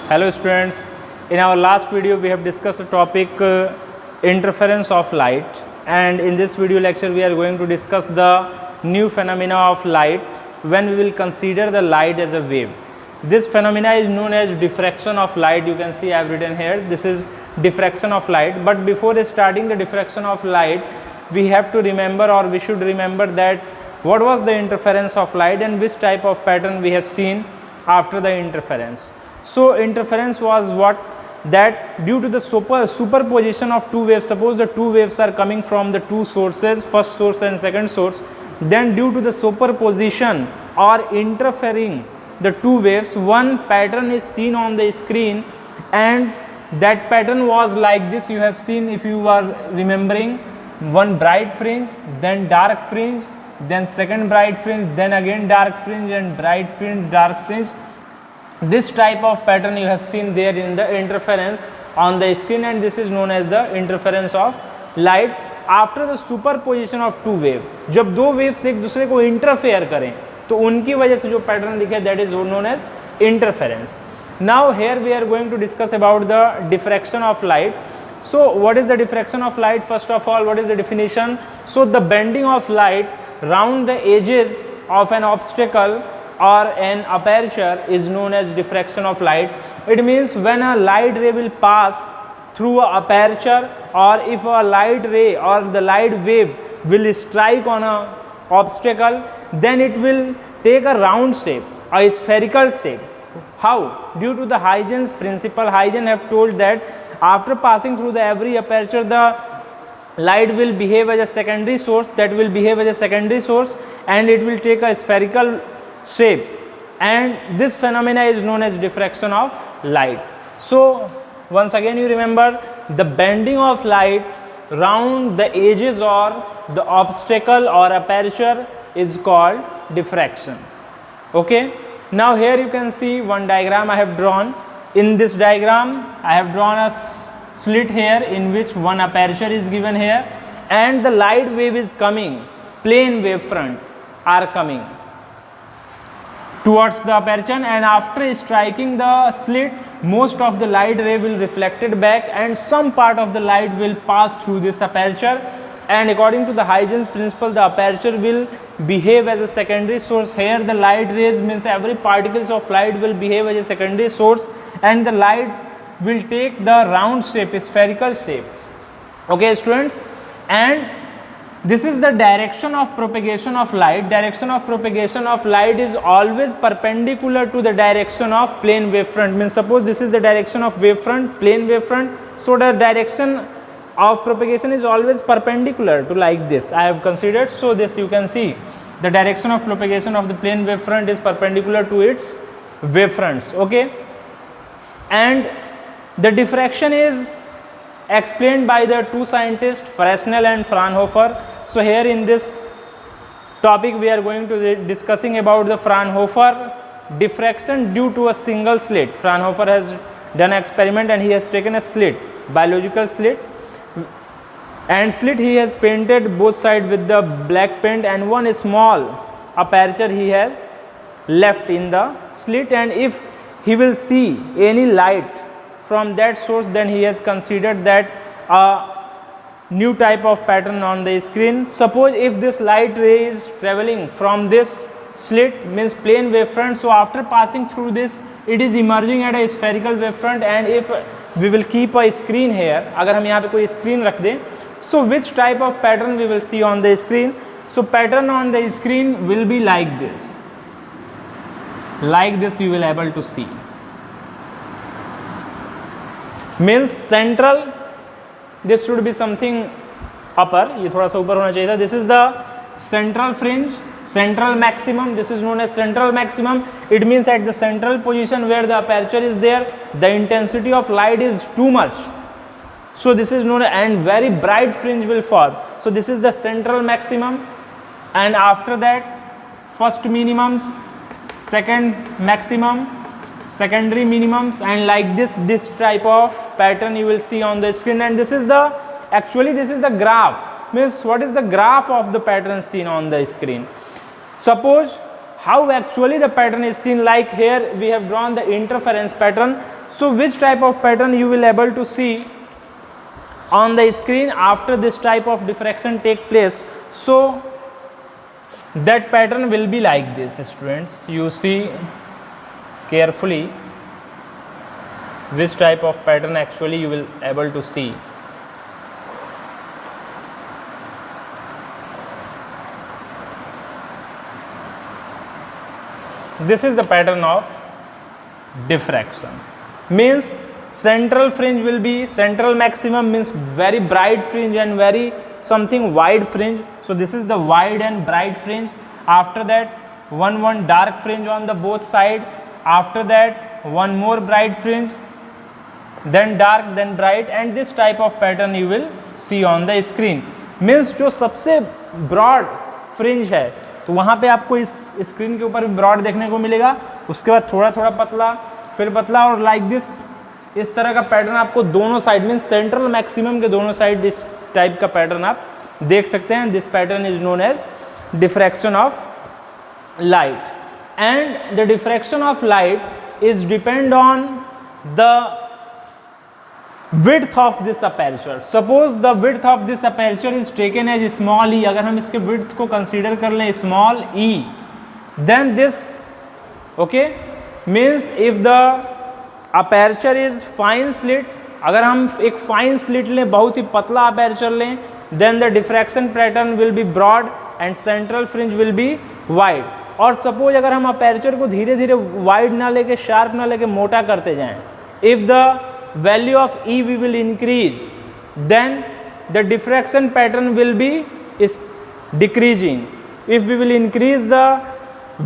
Hello students, in our last video we have discussed the topic interference of light, and in this video lecture we are going to discuss the new phenomena of light when we will consider the light as a wave. This phenomena is known as diffraction of light. You can see I have written here, this is diffraction of light. But before starting the diffraction of light, we have to remember, or we should remember, that what was the interference of light and which type of pattern we have seen after the interference. So interference was what? That due to the superposition of two waves, suppose the two waves are coming from the two sources, first source and second source, then due to the superposition or interfering the two waves, one pattern is seen on the screen, and that pattern was like this. You have seen, if you are remembering, one bright fringe, then dark fringe, then second bright fringe, then again dark fringe, and bright fringe, dark fringe. This type of pattern you have seen there in the interference on the screen, and this is known as the interference of light after the superposition of two wave. जब दो waves एक दूसरे को interfere करें तो उनकी वजह से जो pattern दिखे, that is known as interference. Now here we are going to discuss about the diffraction of light. So what is the diffraction of light? First of all, what is the definition? So the bending of light round the edges of an obstacle or an aperture is known as diffraction of light. It means when a light ray will pass through a aperture, or if a light ray or the light wave will strike on a obstacle, then it will take a round shape, a spherical shape. How? Due to the Huygens principle. Huygens have told that after passing through the every aperture, the light will behave as a secondary source, that will behave as a secondary source, and it will take a spherical shape, and this phenomena is known as diffraction of light. So once again you remember, the bending of light round the edges or the obstacle or aperture is called diffraction. Okay, now here you can see one diagram I have drawn. In this diagram I have drawn a slit here in which one aperture is given here, and the light wave is coming, plane wave front are coming towards the aperture, and after striking the slit, most of the light ray will reflected back and some part of the light will pass through this aperture, and according to the Huygens principle, the aperture will behave as a secondary source. Here the light rays means every particles of light will behave as a secondary source, and the light will take the round shape, spherical shape. Okay students, and this is the direction of propagation of light. Direction of propagation of light is always perpendicular to the direction of plane wavefront. Means suppose this is the direction of wavefront, plane wavefront, so the direction of propagation is always perpendicular to like this I have considered. So this you can see, the direction of propagation of the plane wavefront is perpendicular to its wavefronts. Okay, and the diffraction is explained by the two scientists, Fresnel and Fraunhofer. So here in this topic we are going to be discussing about the Fraunhofer diffraction due to a single slit. Fraunhofer has done an experiment and he has taken a slit, biological slit, and slit he has painted both sides with the black paint, and one small aperture he has left in the slit, and if he will see any light from that source, then he has considered that a new type of pattern on the screen. Suppose if this light ray is traveling from this slit, means plane wavefront, so after passing through this it is emerging at a spherical wavefront, and if we will keep a screen here, अगर हम यहाँ पे कोई screen रख दें, so which type of pattern we will see on the screen? So pattern on the screen will be like this you will able to see. Means central, this should be something upper, ये थोड़ा सा ऊपर होना चाहिए था. This is the central fringe, central maximum. This is known as central maximum. It means at the central position where the aperture is there, the intensity of light is too much. So this is known, and very bright fringe will form. So this is the central maximum, and after that first minimums, second maximum, secondary minimums, and like this type of pattern you will see on the screen. And this is the, actually this is the graph, means what is the graph of the pattern seen on the screen. Suppose how actually the pattern is seen. Like here we have drawn the interference pattern. So which type of pattern you will able to see on the screen after this type of diffraction take place? So that pattern will be like this, students. You see carefully which type of pattern actually you will able to see. This is the pattern of diffraction. Means central fringe will be, central maximum means very bright fringe and very something wide fringe. So this is the wide and bright fringe. After that one dark fringe on the both side. After that one more bright fringe, then dark, then bright, and this type of pattern you will see on the screen. Means जो सबसे broad fringe है तो वहाँ पे आपको इस screen के ऊपर भी ब्रॉड देखने को मिलेगा, उसके बाद थोड़ा थोड़ा पतला, फिर पतला, और लाइक दिस इस तरह का पैटर्न आपको दोनों साइड में सेंट्रल मैक्सिमम के दोनों साइड इस टाइप का पैटर्न आप देख सकते हैं. This pattern is known as diffraction of light. And the diffraction of light is depend on the width of this aperture. Suppose the width of this aperture is taken as small e. अगर हम इसके width को consider कर लें small e, then this okay means if the aperture is fine slit, अगर हम एक fine slit लें, बहुत ही पतला aperture लें, then the diffraction pattern will be broad and central fringe will be wide. और suppose अगर हम aperture को धीरे धीरे wide ना लेके sharp ना लेके मोटा करते जाएं, if the value of E we will increase, then the diffraction pattern will be is decreasing. If we will increase the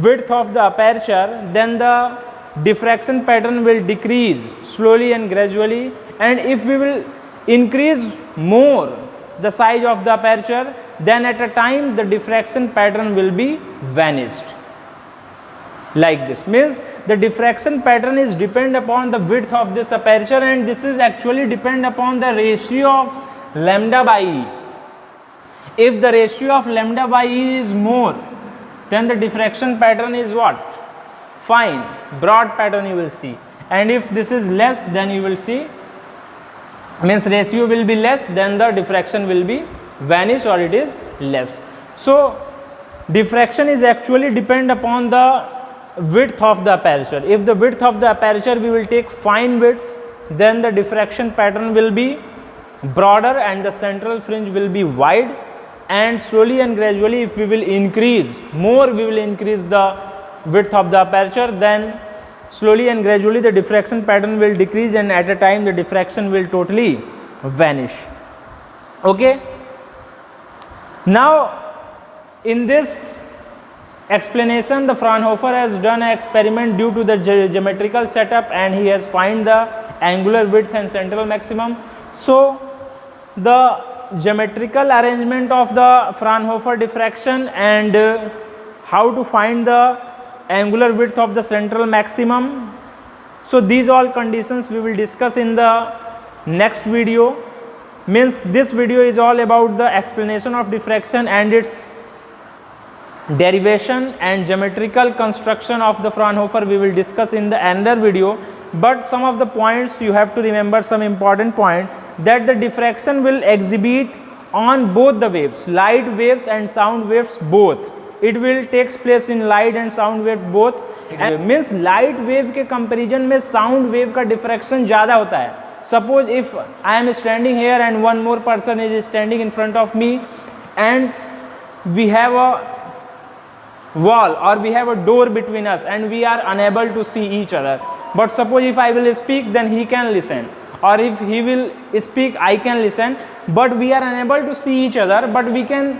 width of the aperture, then the diffraction pattern will decrease slowly and gradually. And if we will increase more the size of the aperture, then at a time the diffraction pattern will be vanished. Like this means the diffraction pattern is depend upon the width of this aperture, and this is actually depend upon the ratio of lambda by E. If the ratio of lambda by E is more, then the diffraction pattern is what? Fine, broad pattern you will see. And if this is less, then you will see, means ratio will be less, then the diffraction will be vanish or it is less. So diffraction is actually depend upon the width of the aperture. If the width of the aperture we will take fine width, then the diffraction pattern will be broader and the central fringe will be wide. And slowly and gradually if we will increase more, we will increase the width of the aperture, then slowly and gradually the diffraction pattern will decrease, and at a time the diffraction will totally vanish. Okay, now in this explanation the Fraunhofer has done an experiment due to the geometrical setup, and he has find the angular width and central maximum. So the geometrical arrangement of the Fraunhofer diffraction and how to find the angular width of the central maximum. So these all conditions we will discuss in the next video. Means this video is all about the explanation of diffraction and its derivation and geometrical construction of the Fraunhofer we will discuss in the another video. But some of the points you have to remember, some important point, that the diffraction will exhibit on both the waves, light waves and sound waves both. It will takes place in light and sound wave both. And means light wave के comparison में sound wave का diffraction ज़्यादा होता है. Suppose if I am standing here and one more person is standing in front of me, and we have a wall or we have a door between us and we are unable to see each other. But suppose if I will speak, then he can listen, or if he will speak, I can listen, but we are unable to see each other, but we can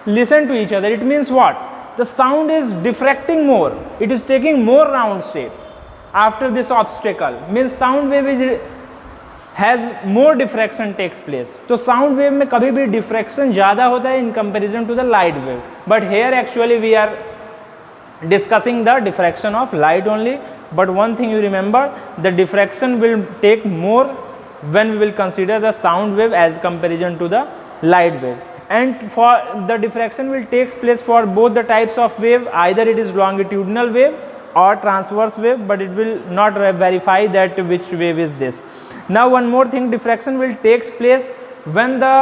listen to each other. It means what? The sound is diffracting more, it is taking more round shape after this obstacle. Means sound wave is has more diffraction takes place. तो sound wave में कभी भी diffraction ज़्यादा होता है in comparison to the light wave. But here actually we are discussing the diffraction of light only. But one thing you remember, the diffraction will take more when we will consider the sound wave as comparison to the light wave. and for the diffraction will takes place for both the types of wave, either it is longitudinal wave or transverse wave, but it will not verify that which wave is this. Now one more thing, diffraction will takes place when the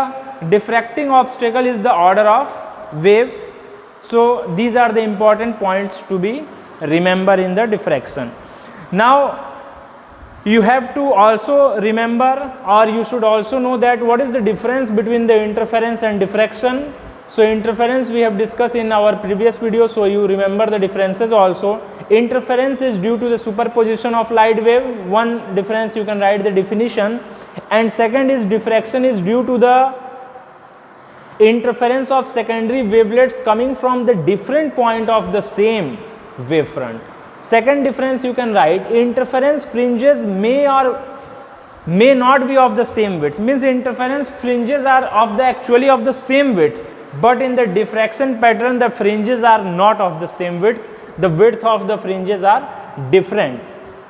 diffracting obstacle is the order of wave. So these are the important points to be remember in the diffraction. Now you have to also remember, or you should also know that what is the difference between the interference and diffraction. So interference we have discussed in our previous video, so you remember the differences also. Interference is due to the superposition of light wave. One difference you can write the definition, and second is diffraction is due to the interference of secondary wavelets coming from the different point of the same wavefront. Second difference you can write, interference fringes may or may not be of the same width, means interference fringes are of the actually of the same width, but in the diffraction pattern the fringes are not of the same width, the width of the fringes are different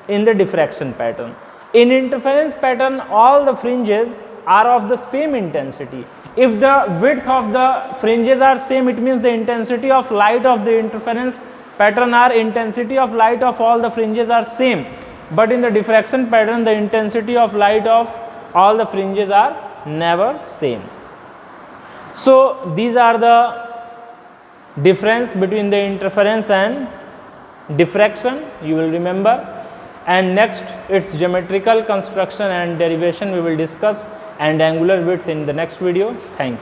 in the diffraction pattern. In interference pattern all the fringes are of the same intensity. If the width of the fringes are same, it means the intensity of light of the interference pattern or intensity of light of all the fringes are same, but in the diffraction pattern the intensity of light of all the fringes are never same. So these are the difference between the interference and diffraction, you will remember. And next its geometrical construction and derivation we will discuss, and angular width in the next video. Thank you.